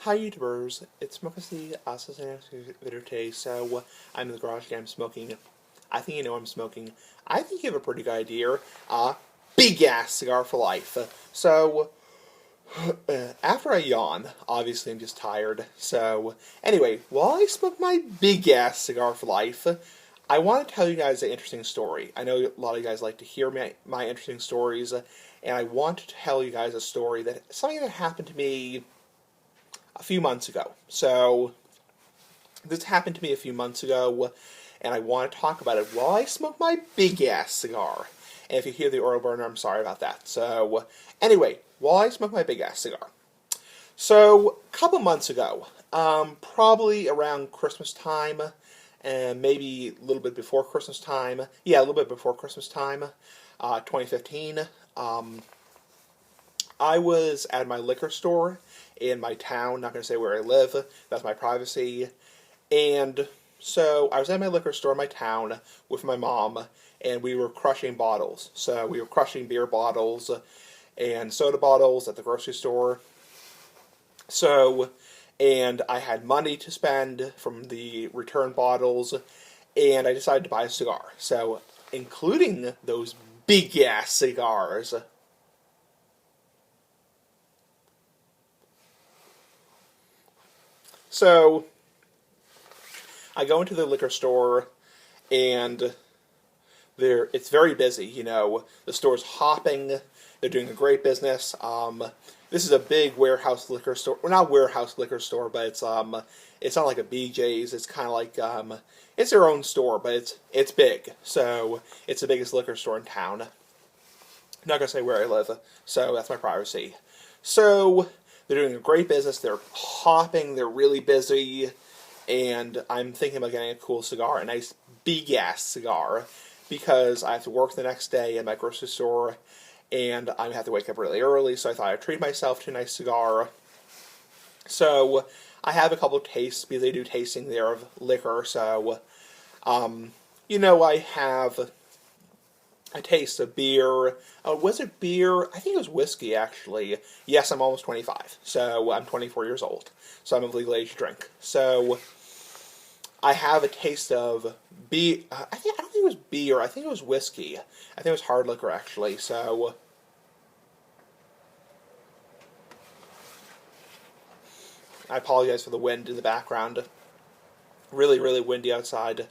Hi YouTubers, it's Smokey Assassin video today. So I'm in the garage again, I'm smoking. I think you know I'm smoking. I think you have a pretty good idea. Big ass cigar for life. So after I yawn, obviously I'm just tired. So anyway, while I smoke my big ass cigar for life, I want to tell you guys an interesting story. I know a lot of you guys like to hear my interesting stories, and I want to tell you guys a story something that happened to me a few months ago. So this happened to me a few months ago, and I want to talk about it while I smoke my big ass cigar. And if you hear the oil burner, I'm sorry about that. So anyway, while I smoke my big ass cigar. So a couple months ago, probably around Christmas time, and maybe a little bit before Christmas time. Yeah, a little bit before Christmas time, 2015. I was at my liquor store in my town, not going to say where I live, that's my privacy. And so I was at my liquor store in my town with my mom, and we were crushing bottles. So we were crushing beer bottles and soda bottles at the grocery store. So, and I had money to spend from the return bottles, and I decided to buy a cigar. So, including those big ass cigars. So, I go into the liquor store, and it's very busy. You know, the store's hopping. They're doing a great business. This is a big warehouse liquor store. Well, not warehouse liquor store, but it's not like a BJ's. It's kind of like it's their own store, but it's big. So it's the biggest liquor store in town. I'm not gonna say where I live, so that's my privacy. So they're doing a great business. They're hopping. They're really busy, and I'm thinking about getting a cool cigar, a nice big ass cigar, because I have to work the next day at my grocery store, and I have to wake up really early. So I thought I'd treat myself to a nice cigar. So I have a couple of tastes because they do tasting there of liquor. So I have a taste of beer. Was it beer? I think it was whiskey, actually. Yes, I'm almost 25, so I'm 24 years old. So I'm of legal age to drink. So I have a taste of beer. I don't think it was beer. I think it was whiskey. I think it was hard liquor, actually. So I apologize for the wind in the background. Really, really windy outside.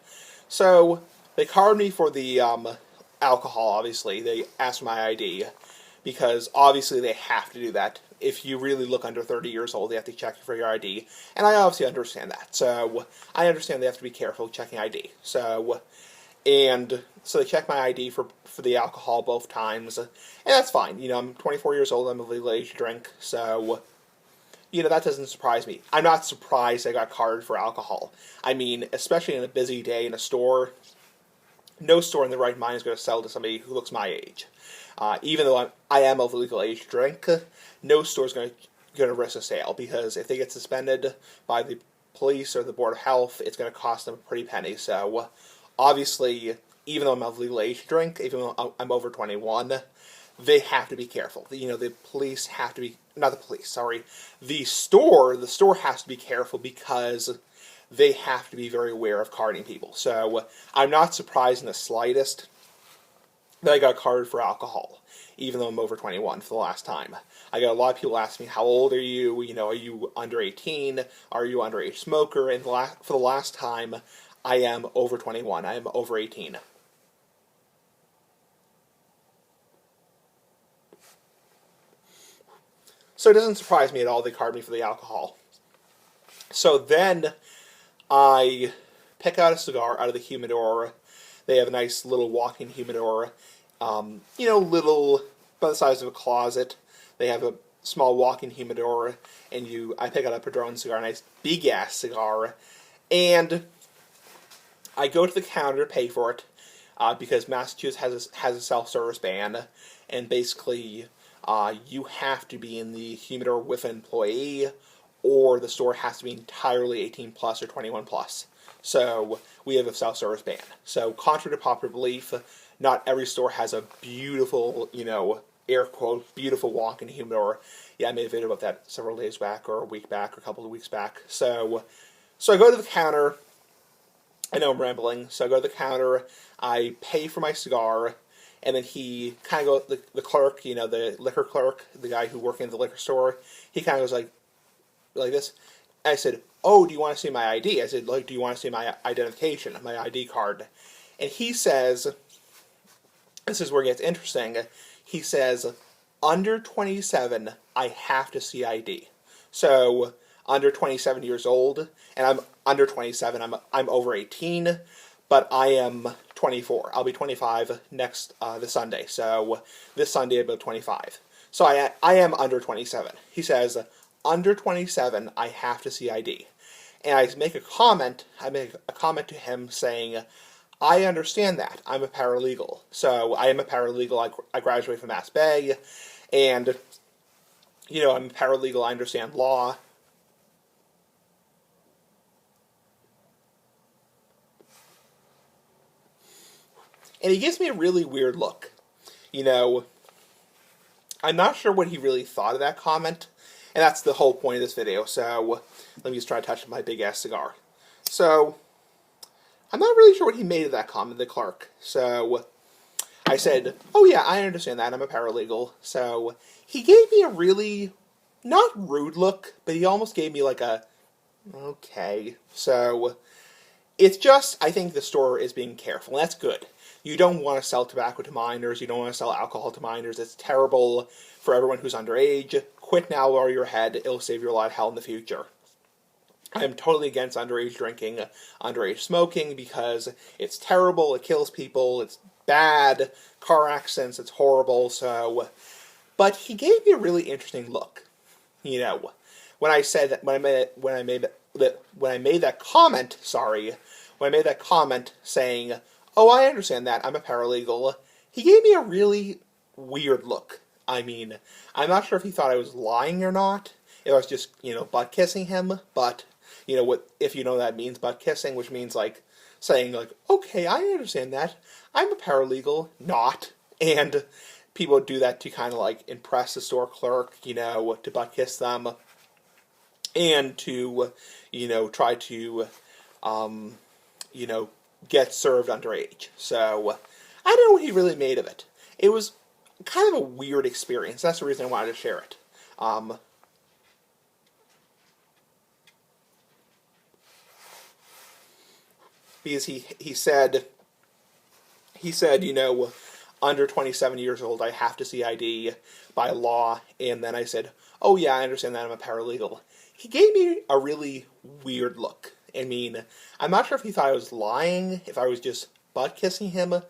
So they carded me for the alcohol, obviously. They asked my ID because obviously they have to do that. If you really look under 30 years old, they have to check you for your ID. And I obviously understand that. So I understand they have to be careful checking ID. So they check my ID for the alcohol both times. And that's fine. You know, I'm 24 years old. I'm of legal age to drink. So that doesn't surprise me. I'm not surprised I got carded for alcohol. I mean, especially in a busy day in a store, no store in their right mind is going to sell to somebody who looks my age. Even though I am of legal age to drink, no store is going to risk a sale, because if they get suspended by the police or the Board of Health, it's going to cost them a pretty penny. So, obviously, even though I'm of legal age to drink, even though I'm over 21, they have to be careful. The police have to be, not the police, sorry, the store has to be careful, because they have to be very aware of carding people. So I'm not surprised in the slightest that I got carded for alcohol, even though I'm over 21 for the last time. I got a lot of people ask me, how old are you? Are you under 18? Are you underage smoker? And for the last time, I am over 21. I am over 18. So it doesn't surprise me at all they card me for the alcohol. So then I pick out a cigar out of the humidor. They have a nice little walk-in humidor, little, about the size of a closet. They have a small walk-in humidor, and I pick out a Padron cigar, a nice big-ass cigar, and I go to the counter to pay for it, because Massachusetts has a self-service ban, and basically you have to be in the humidor with an employee, or the store has to be entirely 18 plus or 21 plus. So we have a self-service ban. So contrary to popular belief, not every store has a beautiful, air quote, beautiful walk in the humidor. Yeah, I made a video about that several days back, or a week back, or a couple of weeks back. So I go to the counter. I know I'm rambling. So I go to the counter. I pay for my cigar, and then he kind of goes, the clerk, the liquor clerk, the guy who worked in the liquor store, he kind of goes like this. And I said, "Oh, do you want to see my ID?" I said, "Like, do you want to see my identification, my ID card?" And he says, this is where it gets interesting. He says, under 27, I have to see ID. So, under 27 years old, and I'm under 27, I'm over 18, but I am 24. I'll be 25 next, this Sunday. So, this Sunday I'll be 25. So, I am under 27. He says, under 27, I have to see ID. And I make a comment to him saying, I understand that. I'm a paralegal. So I am a paralegal. I graduated from Mass Bay. And, I'm a paralegal. I understand law. And he gives me a really weird look. I'm not sure what he really thought of that comment. And that's the whole point of this video. So let me just try to touch my big-ass cigar. So I'm not really sure what he made of that comment, the clerk. So I said, "Oh yeah, I understand that. I'm a paralegal." So he gave me a really, not rude look, but he almost gave me like a, okay. So it's just, I think the store is being careful, and that's good. You don't want to sell tobacco to minors. You don't want to sell alcohol to minors. It's terrible for everyone who's underage. Quit now or you're ahead. It'll save you a lot of hell in the future. I am totally against underage drinking, underage smoking, because it's terrible, it kills people, it's bad, car accidents, it's horrible, so... But he gave me a really interesting look. When I said that, when I made that comment saying, "Oh, I understand that, I'm a paralegal," he gave me a really weird look. I mean, I'm not sure if he thought I was lying or not, if I was just, butt kissing him, but... what, if you know what that means, butt kissing, which means, saying, "Okay, I understand that. I'm a paralegal." Not. And people do that to kind of, impress the store clerk, to butt kiss them. And to, try to, get served underage. So, I don't know what he really made of it. It was kind of a weird experience. That's the reason I wanted to share it. Because he said, under 27 years old, I have to see ID by law. And then I said, "Oh yeah, I understand that, I'm a paralegal." He gave me a really weird look. I mean, I'm not sure if he thought I was lying, if I was just butt kissing him.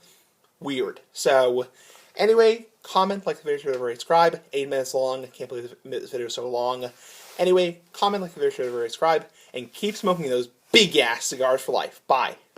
Weird. So, anyway, comment, like the video, share, rate, subscribe. 8 minutes long. I can't believe this video is so long. Anyway, comment, like the video, share, rate, subscribe, and keep smoking those big ass cigars for life. Bye.